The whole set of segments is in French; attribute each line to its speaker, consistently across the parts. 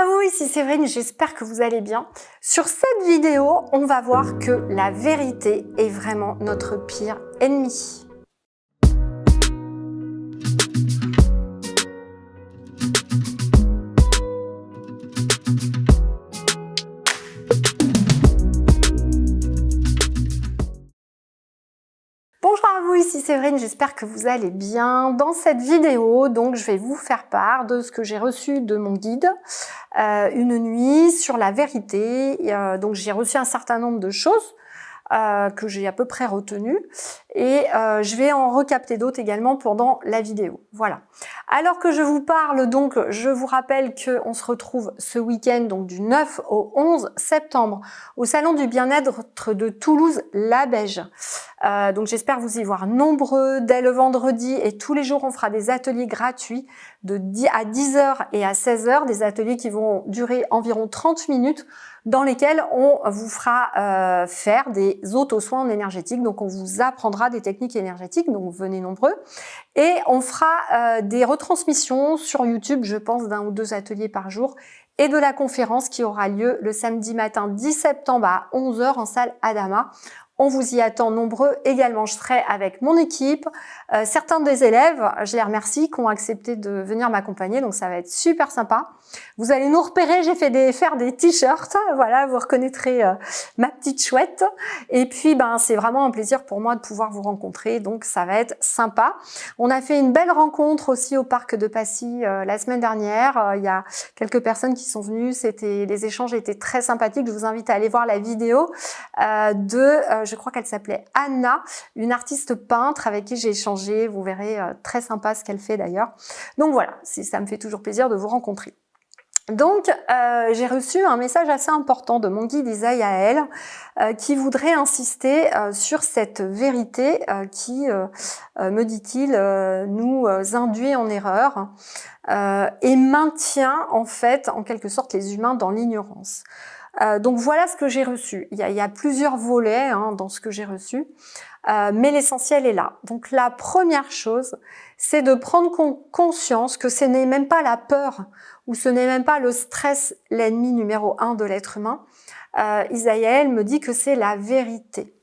Speaker 1: à vous, ici Séverine, j'espère que vous allez bien. Sur cette vidéo, on va voir que la vérité est vraiment notre pire ennemi. Bonjour à vous, ici Séverine, j'espère que vous allez bien. Dans cette vidéo, donc, je vais vous faire part de ce que j'ai reçu de mon guide, une nuit sur la vérité. Donc j'ai reçu un certain nombre de choses que j'ai à peu près retenues et je vais en recapter d'autres également pendant la vidéo. Voilà. Alors que je vous parle, donc, je vous rappelle qu'on se retrouve ce week-end, donc du 9 au 11 septembre, au Salon du Bien-être de Toulouse-la-Beige. Donc j'espère vous y voir nombreux dès le vendredi et tous les jours on fera des ateliers gratuits de 10 à 10h et à 16h, des ateliers qui vont durer environ 30 minutes dans lesquels on vous fera faire des auto-soins énergétiques. Donc on vous apprendra des techniques énergétiques, donc venez nombreux. Et on fera des retransmissions sur YouTube, je pense, d'1 ou 2 ateliers par jour et de la conférence qui aura lieu le samedi matin 10 septembre à 11h en salle Adama. On vous y attend nombreux également. Je serai avec mon équipe, certains des élèves, je les remercie, qui ont accepté de venir m'accompagner, donc ça va être super sympa. Vous allez nous repérer, j'ai fait faire des t-shirts, voilà, vous reconnaîtrez ma petite chouette. Et puis, c'est vraiment un plaisir pour moi de pouvoir vous rencontrer, donc ça va être sympa. On a fait une belle rencontre aussi au parc de Passy la semaine dernière. Il y a quelques personnes qui sont venues, les échanges étaient très sympathiques. Je vous invite à aller voir la vidéo je crois qu'elle s'appelait Anna, une artiste peintre avec qui j'ai échangé. Vous verrez, très sympa ce qu'elle fait d'ailleurs. Donc voilà, ça me fait toujours plaisir de vous rencontrer. Donc, j'ai reçu un message assez important de mon guide Isaïaël qui voudrait insister sur cette vérité qui, me dit-il, nous induit en erreur et maintient en fait, en quelque sorte, les humains dans l'ignorance. Donc voilà ce que j'ai reçu. Il y a plusieurs volets dans ce que j'ai reçu, mais l'essentiel est là. Donc la première chose, c'est de prendre conscience que ce n'est même pas la peur ou ce n'est même pas le stress l'ennemi numéro 1 de l'être humain. Isaïaël me dit que c'est la vérité.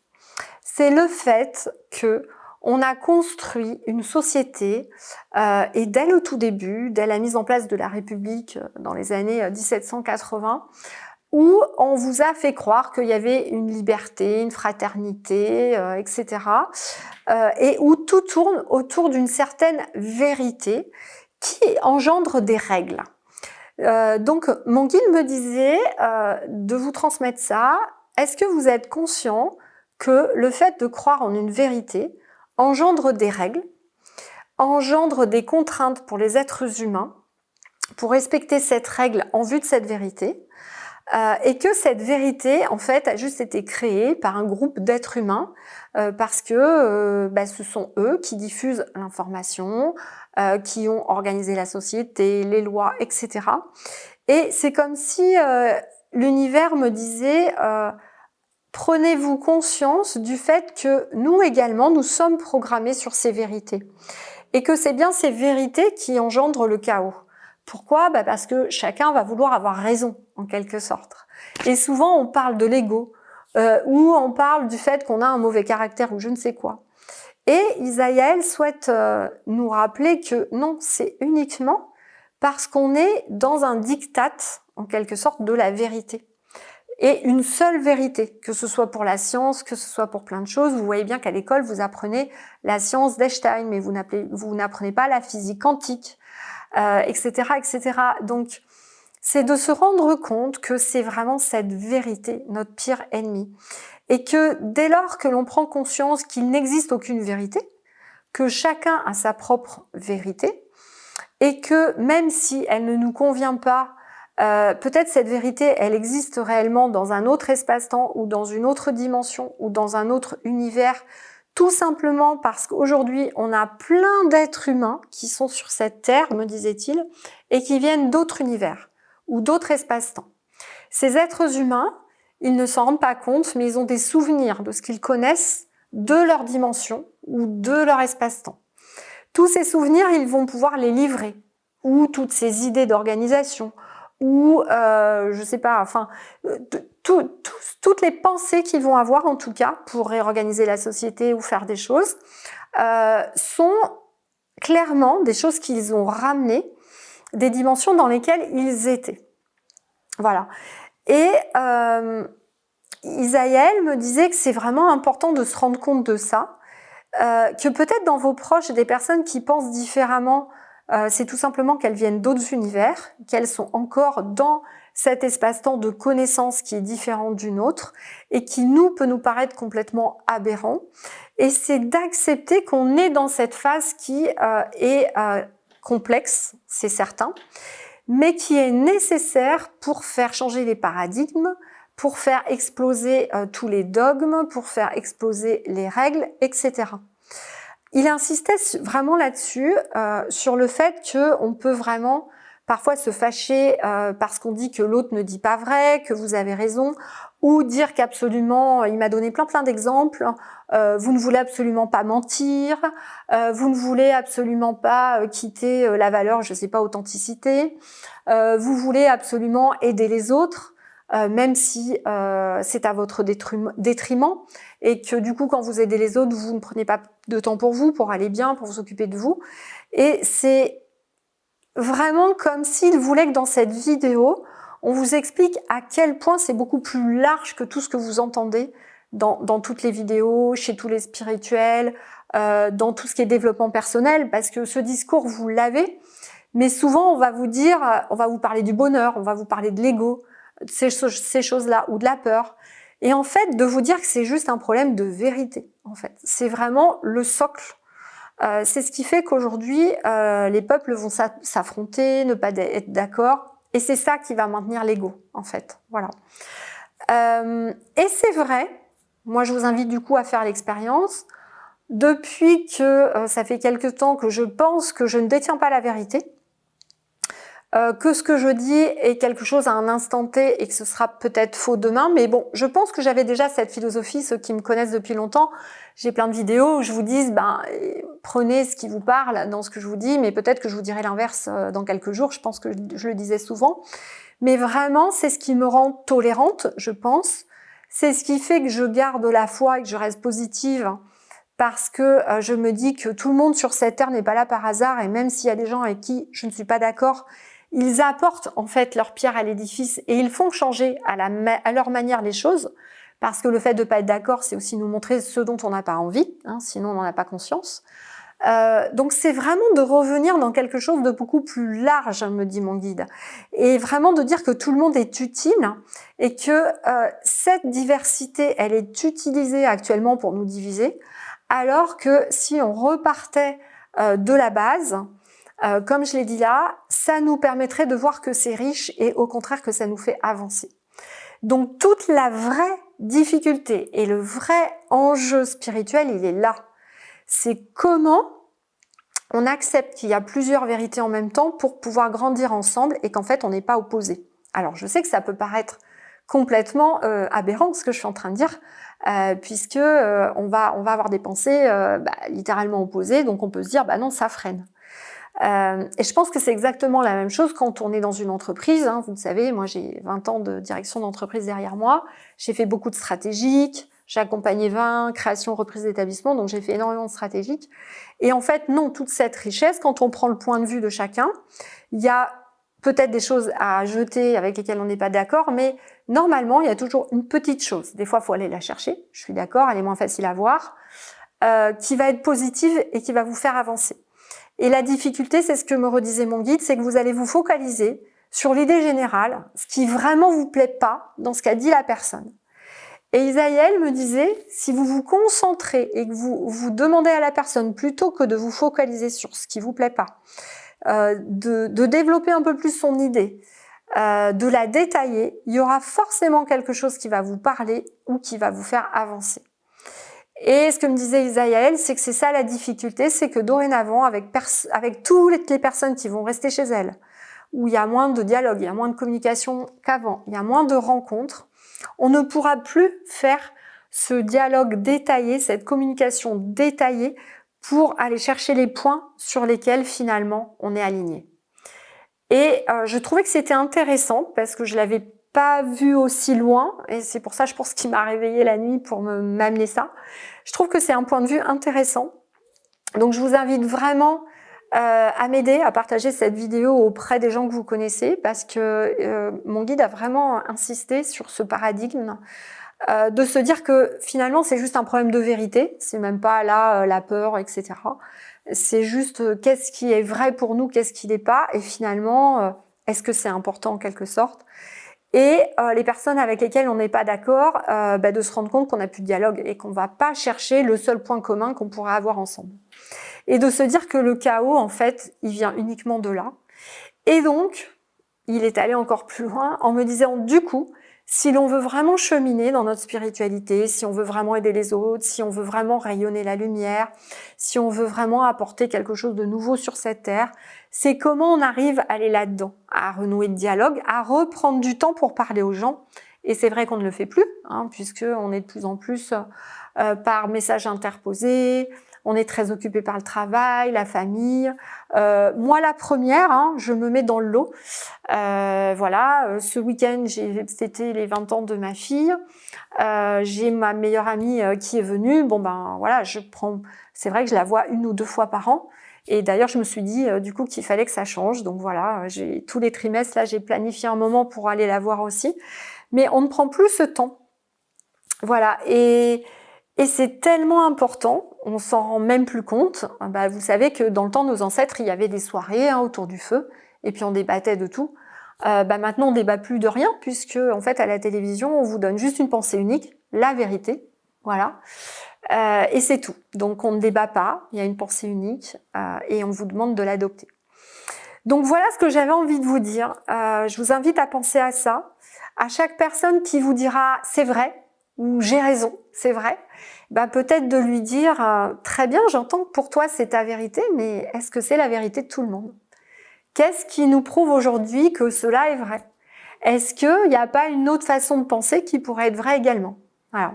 Speaker 1: C'est le fait que on a construit une société et dès le tout début, dès la mise en place de la République dans les années 1780, où on vous a fait croire qu'il y avait une liberté, une fraternité, etc. Et où tout tourne autour d'une certaine vérité qui engendre des règles. Donc mon guide me disait de vous transmettre ça. Est-ce que vous êtes conscient que le fait de croire en une vérité engendre des règles, engendre des contraintes pour les êtres humains, pour respecter cette règle en vue de cette vérité, et que cette vérité, en fait, a juste été créée par un groupe d'êtres humains parce que ce sont eux qui diffusent l'information, qui ont organisé la société, les lois, etc. Et c'est comme si l'univers me disait prenez-vous conscience du fait que nous également, nous sommes programmés sur ces vérités. Et que c'est bien ces vérités qui engendrent le chaos. Pourquoi ? Parce que chacun va vouloir avoir raison, en quelque sorte. Et souvent, on parle de l'ego, ou on parle du fait qu'on a un mauvais caractère, ou je ne sais quoi. Et Isaïaël souhaite nous rappeler que non, c'est uniquement parce qu'on est dans un diktat, en quelque sorte, de la vérité. Et une seule vérité, que ce soit pour la science, que ce soit pour plein de choses. Vous voyez bien qu'à l'école, vous apprenez la science d'Einstein, mais vous n'apprenez pas la physique quantique, etc., etc. Donc, c'est de se rendre compte que c'est vraiment cette vérité, notre pire ennemi. Et que dès lors que l'on prend conscience qu'il n'existe aucune vérité, que chacun a sa propre vérité, et que même si elle ne nous convient pas, peut-être cette vérité, elle existe réellement dans un autre espace-temps ou dans une autre dimension ou dans un autre univers, tout simplement parce qu'aujourd'hui, on a plein d'êtres humains qui sont sur cette terre, me disait-il, et qui viennent d'autres univers ou d'autres espaces-temps. Ces êtres humains, ils ne s'en rendent pas compte, mais ils ont des souvenirs de ce qu'ils connaissent de leur dimension ou de leur espace-temps. Tous ces souvenirs, ils vont pouvoir les livrer, ou toutes ces idées d'organisation, ou je sais pas, enfin, toutes les pensées qu'ils vont avoir en tout cas pour réorganiser la société ou faire des choses sont clairement des choses qu'ils ont ramenées, des dimensions dans lesquelles ils étaient. Voilà. Et Isaïel me disait que c'est vraiment important de se rendre compte de ça, que peut-être dans vos proches, des personnes qui pensent différemment, c'est tout simplement qu'elles viennent d'autres univers, qu'elles sont encore dans cet espace-temps de connaissance qui est différent du nôtre et qui peut nous paraître complètement aberrant. Et c'est d'accepter qu'on est dans cette phase qui est complexe, c'est certain, mais qui est nécessaire pour faire changer les paradigmes, pour faire exploser tous les dogmes, pour faire exploser les règles, etc. Il insistait vraiment là-dessus, sur le fait qu'on peut vraiment parfois se fâcher parce qu'on dit que l'autre ne dit pas vrai, que vous avez raison, ou dire qu'absolument, il m'a donné plein d'exemples, vous ne voulez absolument pas mentir, vous ne voulez absolument pas quitter la valeur, je sais pas, authenticité, vous voulez absolument aider les autres, même si c'est à votre détriment, et que du coup, quand vous aidez les autres, vous ne prenez pas de temps pour vous, pour aller bien, pour vous occuper de vous. Et c'est vraiment comme s'il voulait que dans cette vidéo, on vous explique à quel point c'est beaucoup plus large que tout ce que vous entendez dans toutes les vidéos, chez tous les spirituels, dans tout ce qui est développement personnel, parce que ce discours, vous l'avez, mais souvent, on va vous dire, on va vous parler du bonheur, on va vous parler de l'ego, ces choses-là, ou de la peur. Et en fait, de vous dire que c'est juste un problème de vérité, en fait. C'est vraiment le socle. C'est ce qui fait qu'aujourd'hui, les peuples vont s'affronter, ne pas être d'accord. Et c'est ça qui va maintenir l'ego, en fait. Voilà. Et c'est vrai, moi je vous invite du coup à faire l'expérience. Depuis que ça fait quelque temps que je pense que je ne détiens pas la vérité, que ce que je dis est quelque chose à un instant T et que ce sera peut-être faux demain, mais bon, je pense que j'avais déjà cette philosophie, ceux qui me connaissent depuis longtemps, j'ai plein de vidéos où je vous dis, prenez ce qui vous parle dans ce que je vous dis, mais peut-être que je vous dirai l'inverse dans quelques jours, je pense que je le disais souvent, mais vraiment, c'est ce qui me rend tolérante, je pense, c'est ce qui fait que je garde la foi et que je reste positive, parce que je me dis que tout le monde sur cette terre n'est pas là par hasard, et même s'il y a des gens avec qui je ne suis pas d'accord, ils apportent en fait leur pierre à l'édifice et ils font changer à leur manière les choses, parce que le fait de pas être d'accord, c'est aussi nous montrer ce dont on n'a pas envie, sinon on n'en a pas conscience. Donc c'est vraiment de revenir dans quelque chose de beaucoup plus large, me dit mon guide, et vraiment de dire que tout le monde est utile et que cette diversité, elle est utilisée actuellement pour nous diviser, alors que si on repartait de la base, comme je l'ai dit là, ça nous permettrait de voir que c'est riche et au contraire que ça nous fait avancer. Donc toute la vraie difficulté et le vrai enjeu spirituel, il est là. C'est comment on accepte qu'il y a plusieurs vérités en même temps pour pouvoir grandir ensemble et qu'en fait on n'est pas opposés. Alors je sais que ça peut paraître complètement aberrant ce que je suis en train de dire, puisque on va avoir des pensées littéralement opposées, donc on peut se dire non, ça freine. Et je pense que c'est exactement la même chose quand on est dans une entreprise. Vous le savez, moi j'ai 20 ans de direction d'entreprise derrière moi. J'ai fait beaucoup de stratégiques, j'ai accompagné 20 créations, reprises d'établissements, donc j'ai fait énormément de stratégiques. Et en fait, non, toute cette richesse, quand on prend le point de vue de chacun, il y a peut-être des choses à jeter avec lesquelles on n'est pas d'accord, mais normalement, il y a toujours une petite chose. Des fois, il faut aller la chercher, je suis d'accord, elle est moins facile à voir, qui va être positive et qui va vous faire avancer. Et la difficulté, c'est ce que me redisait mon guide, c'est que vous allez vous focaliser sur l'idée générale, ce qui vraiment vous plaît pas dans ce qu'a dit la personne. Et Isaïel me disait, si vous vous concentrez et que vous demandez à la personne, plutôt que de vous focaliser sur ce qui vous plaît pas, de développer un peu plus son idée, de la détailler, il y aura forcément quelque chose qui va vous parler ou qui va vous faire avancer. Et ce que me disait Isaïel, c'est que c'est ça la difficulté, c'est que dorénavant, avec toutes les personnes qui vont rester chez elles, où il y a moins de dialogue, il y a moins de communication qu'avant, il y a moins de rencontres, on ne pourra plus faire ce dialogue détaillé, cette communication détaillée pour aller chercher les points sur lesquels finalement on est aligné. Et je trouvais que c'était intéressant parce que je l'avais pas vu aussi loin et c'est pour ça, je pense, qu'il m'a réveillée la nuit pour m'amener ça. Je trouve que c'est un point de vue intéressant. Donc je vous invite vraiment à m'aider à partager cette vidéo auprès des gens que vous connaissez parce que mon guide a vraiment insisté sur ce paradigme de se dire que finalement c'est juste un problème de vérité, c'est même pas là la peur, etc. C'est juste qu'est-ce qui est vrai pour nous, qu'est-ce qui n'est pas, et finalement est-ce que c'est important en quelque sorte. Et les personnes avec lesquelles on n'est pas d'accord, de se rendre compte qu'on n'a plus de dialogue et qu'on va pas chercher le seul point commun qu'on pourrait avoir ensemble. Et de se dire que le chaos, en fait, il vient uniquement de là. Et donc, il est allé encore plus loin en me disant, du coup, si l'on veut vraiment cheminer dans notre spiritualité, si on veut vraiment aider les autres, si on veut vraiment rayonner la lumière, si on veut vraiment apporter quelque chose de nouveau sur cette terre, c'est comment on arrive à aller là-dedans, à renouer le dialogue, à reprendre du temps pour parler aux gens. Et c'est vrai qu'on ne le fait plus, puisqu'on est de plus en plus par message interposé, on est très occupé par le travail, la famille. Moi, la première, je me mets dans le lot. Voilà, ce week-end, j'ai fêté les 20 ans de ma fille. J'ai ma meilleure amie qui est venue. Bon, voilà, c'est vrai que je la vois 1 ou 2 fois par an. Et d'ailleurs, je me suis dit, du coup, qu'il fallait que ça change. Donc voilà, tous les trimestres, là, j'ai planifié un moment pour aller la voir aussi. Mais on ne prend plus ce temps. Voilà, et c'est tellement important, on s'en rend même plus compte. Vous savez que dans le temps, nos ancêtres, il y avait des soirées autour du feu, et puis on débattait de tout. Maintenant, on débat plus de rien, puisque en fait, à la télévision, on vous donne juste une pensée unique, la vérité, voilà, et c'est tout. Donc, on ne débat pas, il y a une pensée unique, et on vous demande de l'adopter. Donc, voilà ce que j'avais envie de vous dire. Je vous invite à penser à ça. À chaque personne qui vous dira « c'est vrai » ou « j'ai raison, c'est vrai », peut-être de lui dire « très bien, j'entends que pour toi c'est ta vérité, mais est-ce que c'est la vérité de tout le monde ? Qu'est-ce qui nous prouve aujourd'hui que cela est vrai ? Est-ce qu'il n'y a pas une autre façon de penser qui pourrait être vraie également ?» Voilà.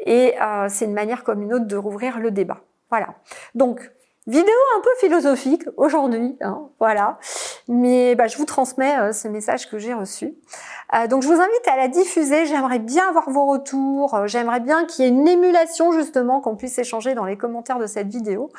Speaker 1: Et c'est une manière comme une autre de rouvrir le débat. Voilà. Donc, vidéo un peu philosophique aujourd'hui, voilà. Mais je vous transmets ce message que j'ai reçu. Donc je vous invite à la diffuser, j'aimerais bien avoir vos retours, j'aimerais bien qu'il y ait une émulation justement, qu'on puisse échanger dans les commentaires de cette vidéo,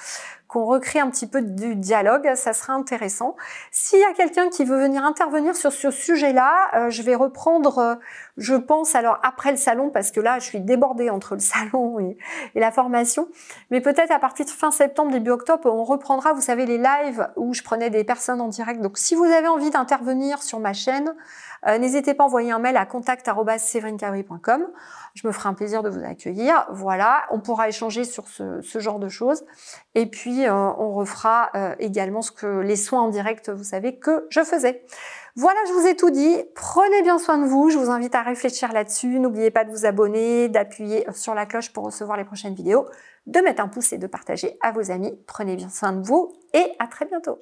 Speaker 1: qu'on recrée un petit peu du dialogue, ça sera intéressant. S'il y a quelqu'un qui veut venir intervenir sur ce sujet-là, je vais reprendre, je pense, alors après le salon, parce que là je suis débordée entre le salon et la formation, mais peut-être à partir de fin septembre, début octobre, on reprendra, vous savez, les lives où je prenais des personnes en direct. Donc si vous avez envie d'intervenir sur ma chaîne, n'hésitez pas à envoyer un mail à contact@séverinecabri.com. Je me ferai un plaisir de vous accueillir. Voilà, on pourra échanger sur ce genre de choses. Et puis, on refera également les soins en direct, vous savez, que je faisais. Voilà, je vous ai tout dit. Prenez bien soin de vous. Je vous invite à réfléchir là-dessus. N'oubliez pas de vous abonner, d'appuyer sur la cloche pour recevoir les prochaines vidéos, de mettre un pouce et de partager à vos amis. Prenez bien soin de vous et à très bientôt.